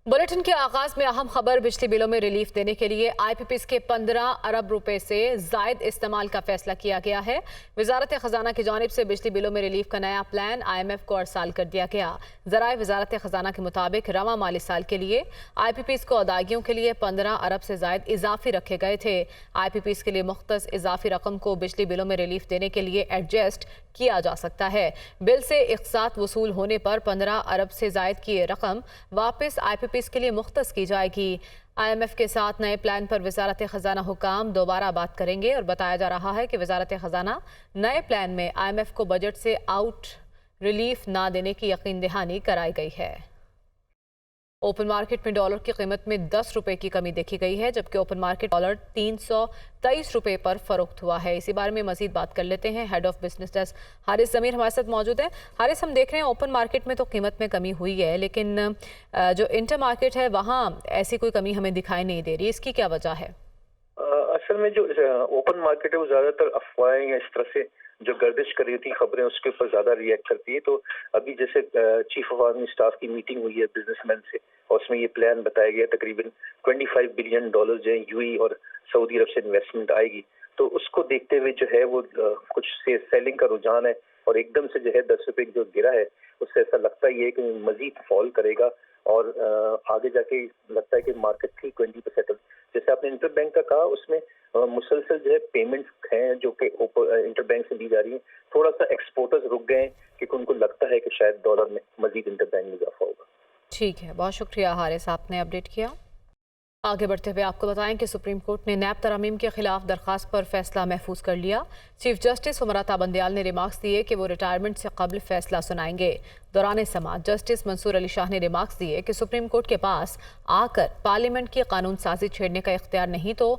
Bulletin के आगाज में अहम खबर। बिजली बिलों में रिलीफ देने के लिए आईपीपीएस के 15 अरब रुपए से जायद इस्तेमाल का फैसला किया गया है। वजारत खजाना की जानिब से बिजली बिलों में रिलीफ का नया प्लान IMF को अरसाल कर दिया गया। जराए वजारत खजाना के मुताबिक रवा माली साल के लिए आईपीपीएस को अदायगियों के लिए 15 अरब से जायद इजाफी रखे गए थे। आईपीपीएस के लिए मुख्तस इजाफी रकम को बिजली बिलों में रिलीफ देने के लिए एडजस्ट किया जा सकता है। बिल से इक़सात वसूल होने पर 15 अरब से जायद की ये रकम वापस आईपीपीएस के लिए मुख्तस की जाएगी। IMF के साथ नए प्लान पर वजारत खजाना हुकाम दोबारा बात करेंगे और बताया जा रहा है कि वजारत खजाना नए प्लान में IMF को बजट से आउट रिलीफ ना देने की यकीन दहानी कराई गई है। ओपन मार्केट में डॉलर की कीमत में 10 रुपए की कमी देखी गई है, जबकि ओपन मार्केट डॉलर 323 रुपए पर फरोख्त हुआ है। इसी बारे में मजीद बात कर लेते हैं। Head of business desk Haris Zameer हमारे साथ मौजूद है। हारिस, हम देख रहे हैं ओपन मार्केट में तो कीमत में कमी हुई है, लेकिन जो इंटर मार्केट है वहाँ ऐसी कोई कमी हमें दिखाई नहीं दे रही। इसकी क्या वजह है? असल में जो ओपन मार्केट है वो ज्यादातर अफवाहें या इस तरह से जो गर्दिश कर रही थी खबरें उसके ऊपर ज्यादा रिएक्ट करती है। तो अभी जैसे चीफ ऑफ आर्मी स्टाफ की मीटिंग हुई है बिजनेसमैन से और उसमें ये प्लान बताया गया तकरीबन $25 बिलियन जो है यूएई और सऊदी अरब से इन्वेस्टमेंट आएगी। तो उसको देखते हुए जो है वो कुछ से सेलिंग का रुझान है और एकदम से जो है 10 रुपए जो गिरा है उससे ऐसा लगता ही है कि मजीद फॉल करेगा और आगे जाके लगता है कि मार्केट थी 20%। जैसे आपने इंटर बैंक का कहा उसमें मुसलसल जो है पेमेंट्स हैं जो कि इंटर बैंक से दी जा रही है। थोड़ा सा एक्सपोर्टर्स रुक गए हैं क्योंकि उनको लगता है कि शायद डॉलर में मजीद इंटर बैंक में इजाफा होगा। ठीक है, बहुत शुक्रिया हारिस, आपने अपडेट किया। आगे बढ़ते हुए आपको बताएं कि सुप्रीम कोर्ट ने नैब तरमीम के खिलाफ दरखास्त पर फैसला महफूज कर लिया। चीफ जस्टिस उमरता बंदयाल ने रिमार्क्स दिए कि वो रिटायरमेंट से कबल फैसला सुनाएंगे। दौरान समाअत जस्टिस मंसूर अली शाह ने रिमार्क्स दिए कि सुप्रीम कोर्ट के पास आकर पार्लियामेंट की कानून साजी छेड़ने का इख्तियार नहीं तो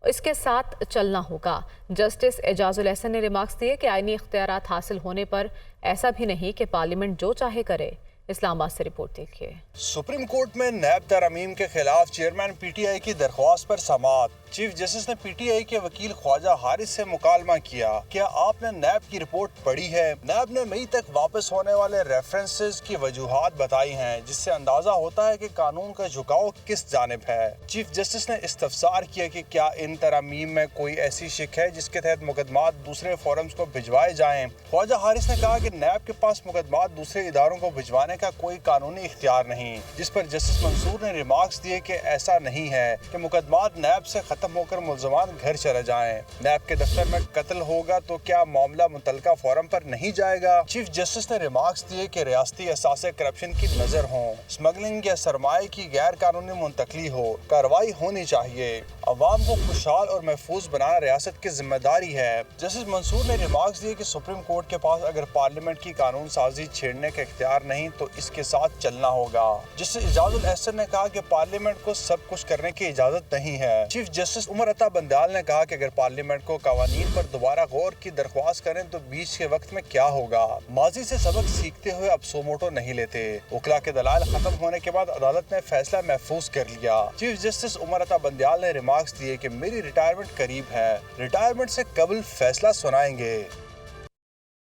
इसके साथ चलना होगा। जस्टिस एजाजुल एहसन ने रिमार्क्स दिए कि आईनी इख्तियारात हासिल होने पर ऐसा भी नहीं कि पार्लियामेंट जो चाहे करे। इस्लामाबाद से रिपोर्ट देखिए। सुप्रीम कोर्ट में नैब तरमीम के खिलाफ चेयरमैन PTI की दरख्वास्त पर समाअत। चीफ जस्टिस ने PTI के वकील ख्वाजा हारिस से मुकालमा किया, क्या आपने नैब की रिपोर्ट पढ़ी है? नैब ने मई तक वापस होने वाले रेफरेंसेस की वजूहात बताई हैं, जिससे अंदाजा होता है कि कानून का झुकाव किस जानिब है। चीफ जस्टिस ने इस्तफसार किया कि क्या इन तरमीम में कोई ऐसी शिक है जिसके तहत मुकदमात दूसरे फोरम्स को भिजवाए जाएं। ख्वाजा हारिस ने कहा कि नैब के पास मुकदमात दूसरे इदारों को भिजवाने का कोई कानूनी इख्तियार नहीं, जिस पर जस्टिस मंसूर ने रिमार्क्स दिए कि ऐसा नहीं है कि मुकदमात नैब से खत्म होकर मुल्ज़मान घर चले जाएं। नैब के दफ्तर में कत्ल होगा तो क्या मामला मुतलका फोरम पर नहीं जाएगा? चीफ जस्टिस ने रिमार्क्स दिए कि रियासती असासे करप्शन की नजर हो, स्मगलिंग या सरमाए की गैर कानूनी मुंतकली हो, कार्रवाई होनी चाहिए। अवाम को खुशहाल और महफूज बनाना रियासत की जिम्मेदारी है। जस्टिस मंसूर ने रिमार्क्स दिए कि सुप्रीम कोर्ट के पास अगर पार्लियामेंट की कानून साजी छेड़ने का इख्तियार नहीं तो इसके साथ चलना होगा। जस्टिस एजाजुल एहसन ने कहा कि पार्लियामेंट को सब कुछ करने की इजाजत नहीं है। चीफ जस्टिस उमरता बंदयाल ने कहा कि अगर पार्लियामेंट को कवानीन पर दोबारा गौर की दरख्वास्त करें तो बीच के वक्त में क्या होगा। माजी से सबक सीखते हुए अब सोमोटो नहीं लेते। वकला के दलाल खत्म होने के बाद अदालत ने फैसला महफूज कर लिया। चीफ जस्टिस उमरता बंदयाल ने रिमार्क्स दिए कि मेरी रिटायरमेंट करीब है, रिटायरमेंट से कबल फैसला सुनाएंगे।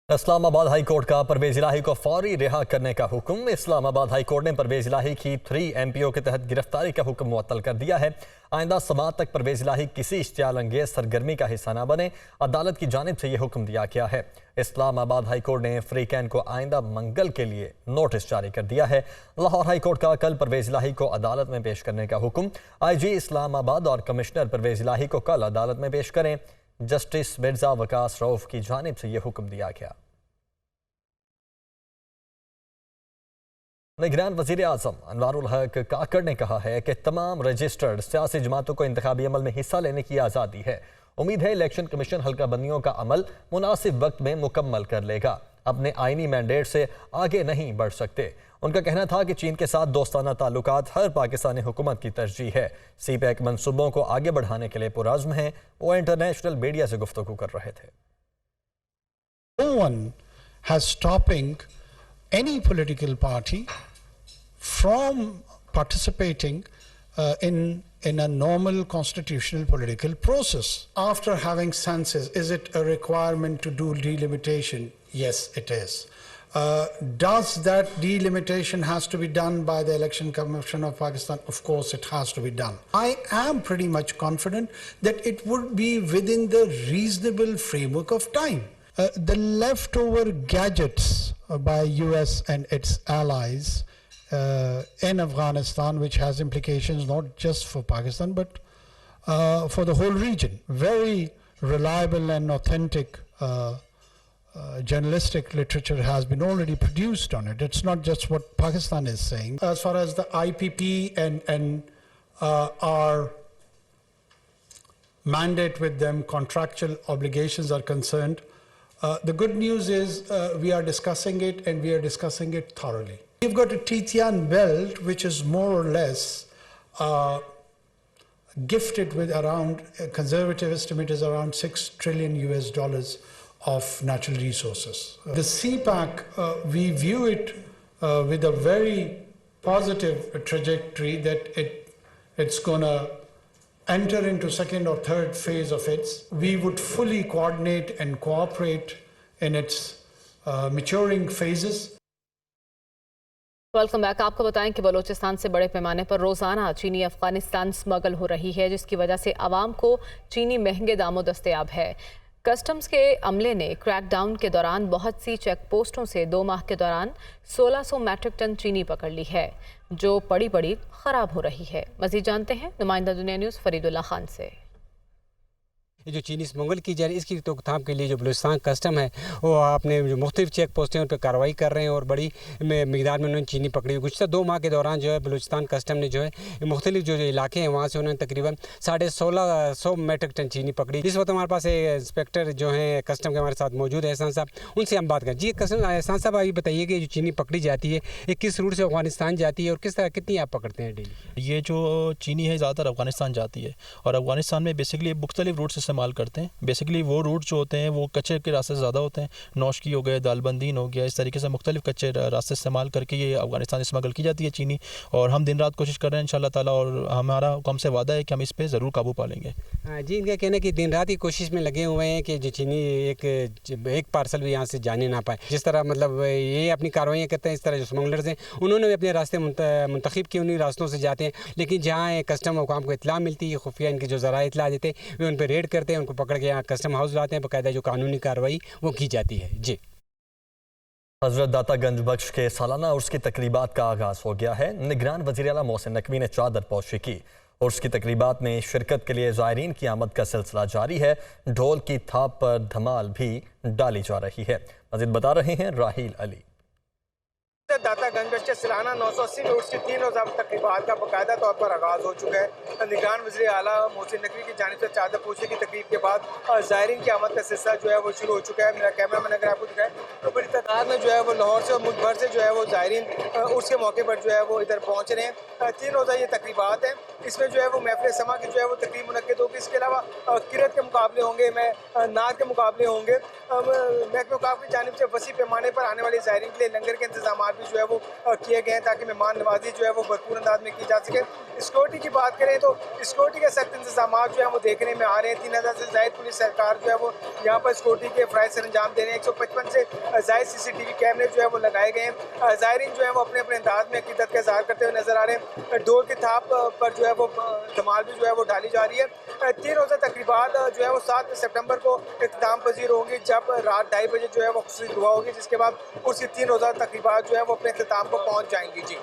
इस्लामाबाद हाई कोर्ट का परवेज इलाही को फौरी रिहा करने का हुक्म। इस्लामाबाद हाई कोर्ट ने परवेज इलाही की 3 MPO के तहत गिरफ्तारी का हुक्म मुअत्तल कर दिया है। आइंदा समाअत तक परवेज इलाही किसी इश्तियाल अंगेज सरगर्मी का हिस्सा न बने, अदालत की जानिब से यह हुक्म दिया गया है। इस्लामाबाद हाई कोर्ट ने फ्रीकैन को आइंदा मंगल के लिए नोटिस जारी कर दिया है। लाहौर हाई कोर्ट का कल परवेज इलाही को अदालत में पेश करने का हुक्म। IG इस्लामाबाद और कमिश्नर परवेज इलाही को कल अदालत में पेश करें। जस्टिस मिर्जा वकास रऊफ की जानिब से यह हुक्म दिया गया। निगरान वज़ीर आज़म अनवारुल हक काकड़ ने कहा है कि तमाम रजिस्टर्ड सियासी जमातों को इंतखाबी अमल में हिस्सा लेने की आज़ादी है। उम्मीद है इलेक्शन कमीशन हल्का बंदियों का अमल मुनासिब वक्त में मुकम्मल कर लेगा। अपने आईनी मैंडेट से आगे नहीं बढ़ सकते। उनका कहना था कि चीन के साथ दोस्ताना ताल्लुकात हर पाकिस्तानी हुकूमत की तरजीह है। CPEC मंसूबों को आगे बढ़ाने के लिए पुरज़्म हैं। वो इंटरनेशनल मीडिया से गुफ्तगू कर रहे थे। No one has stopping any political party from participating in a normal constitutional political process. After having census, is it a requirement to do delimitation? Yes, it is. Does that delimitation has to be done by the Election Commission of Pakistan? Of course, it has to be done. I am pretty much confident that it would be within the reasonable framework of time. The leftover gadgets by US and its allies in Afghanistan, which has implications not just for Pakistan but for the whole region. Very reliable and authentic journalistic literature has been already produced on it. It's not just what Pakistan is saying. As far as the IPP and our mandate with them, contractual obligations are concerned, the good news is we are discussing it, and we are discussing it thoroughly. We've got a Titian belt which is more or less gifted with around, a conservative estimate is around $6 trillion of natural resources. The CPAC, we view it with a very positive trajectory that it's going to enter into second or third phase of its. We would fully coordinate and cooperate in its maturing phases. Welcome back. आपको बताएं कि बलूचिस्तान से बड़े पैमाने पर रोज़ाना चीनी Afghanistan smuggle हो रही है, जिसकी वजह से आवाम को चीनी महंगे दामों दस्तयाब है। कस्टम्स के अमले ने क्रैकडाउन के दौरान बहुत सी चेक पोस्टों से 2 माह के दौरान 1600 मैट्रिक टन चीनी पकड़ ली है, जो पड़ी पड़ी ख़राब हो रही है। मज़ीद जानते हैं नुमाइंदा दुनिया न्यूज़ फरीदुल्ला खान से। जो चीनी स्मगल की जा रही है, इसकी रोकथाम के लिए जो बलूचिस्तान कस्टम है वो आपने जो मुख्तलिफ चेक पोस्टें उन पर कार्रवाई कर रहे हैं और बड़ी मिकदार में उन्होंने चीनी पकड़ी हुई। गुज़श्ता 2 माह के दौरान जो है बलूचिस्तान कस्टम ने जो है मुख्तलिफ जो इलाके हैं वहाँ से उन्होंने तकरीबन 1650 मैट्रिक टन चीनी पकड़ी। इस वक्त हमारे पास इंस्पेक्टर जो हैं कस्टम के हमारे साथ मौजूद है, एहसान साहब, उनसे हम बात करें। जी कस्टम एहसान साहब, ये बताइए कि जो चीनी पकड़ी जाती है ये किस रूट से अफगानिस्तान जाती है और किस तरह कितनी आप पकड़ते हैं डेली? ये जो चीनी है ज़्यादातर अफगानिस्तान जाती है और अफगानिस्तान में बेसिकली मुख्तलिफ रूट से इस्तेमाल करते हैं। बेसिकली वो रूट जो होते हैं वो कच्चे के रास्ते से ज़्यादा होते हैं। नौशकी हो गए, दालबंदीन हो गया, इस तरीके से मुख्तलिफ कच्चे रास्ते इस्तेमाल करके ये अफगानिस्तान स्मगल की जाती है चीनी। और हम दिन रात कोशिश कर रहे हैं इंशाल्लाह ताला, और हमारा हमसे वादा है कि हम इस पर ज़रूर काबू पा लेंगे। जी, इनका कहना है कि दिन रात की कोशिश में लगे हुए हैं कि जो चीनी एक पार्सल भी यहाँ से जाने ना पाए। जिस तरह मतलब ये अपनी कार्रवाइयाँ करते हैं, इस तरह जो स्मगलर्स हैं उन्होंने भी अपने रास्ते मुंतखब किए, उन्हीं रास्तों से जाते हैं। लेकिन जहाँ कस्टम हुकाम को इतला मिलती है, खुफिया इनके जो ज़राए इतला देते हैं, वे उन पर रेड करते हैं, उनको पकड़ के यहाँ कस्टम हाउस लाते हैं, बाकायदा जो कानूनी कार्रवाई वो की जाती है। जी, हजरत दाता गंज बख्श के सालाना उर्स की तकरीबात का आगाज़ हो गया है। निगरान वज़ीर आला मोहसिन नकवी ने चादर पोशी की। उर्स की तकरीबात में शिरकत के लिए ज़ायरीन की आमद का सिलसिला जारी है। ढोल की थाप पर धमाल भी डाली जा रही है। मज़ीद बता रहे हैं राहील अली। दाता गंज के सालाना 980 में उर्स की 3 रोज़ा तकरीबात का बाकायदा तौर पर आगाज़ हो चुका है। निगरान वज़ीर आला मोहसिन नकवी की जानिब से चादर पोशी की तकरीब के बाद ज़ायरीन की आमद का सिलसिला जो है वो शुरू हो चुका है। मेरा कैमरा मैन अगर आपको दिखाए तो बड़ी तादाद में जो है वो लाहौर से और मुल्क भर से जो है वो ज़ायरीन उर्स के मौके पर जो है वो इधर पहुँच रहे हैं। 3 रोज़ा ये तकरीबात हैं। इसमें जो है वो महफिल समा की जो है वो तकरीब मुनक्किद होगी। इसके अलावा किरत के मुकाबले होंगे, नात के मुकाबले होंगे। महकमे औक़ाफ़ की जानिब से वसी पैमाने पर आने वाले ज़ायरीन के लिए लंगर के इंतजाम भी जो है वो किए गए हैं ताकि मेहमान नवाजी जो है वो भरपूर अंदाज में की जा सके। सिक्योरिटी की बात करें तो सिक्योरिटी के सख्त इंतजाम जो है वो देखने में आ रहे हैं। 3000 से ज़ायद पुलिस सरकार जो है वो यहाँ पर सिक्योरिटी के फ़राइज़ सर अंजाम दे रहे हैं। 155 से ज़ायद CCTV कैमरे जो है वो लगाए गए हैं। ज़ायरीन जो है वो अपने अपने अंदाज में अक़ीदत का इज़हार करते हुए नजर आ रहे हैं। ढोल की थाप पर जो है वो धमाल भी जो है वो डाली जा रही है। 3 रोज़ा तकरीबात जो है वो 7 सितंबर को इख्तिताम पजीर होंगी, जब रात 2:30 बजे जो है वो खुसूसी दुआ होगी, जिसके बाद उसकी 3 रोज़ा तकरीबात जो है वो अपने इख्तिताम को पहुँच जाएंगी। जी।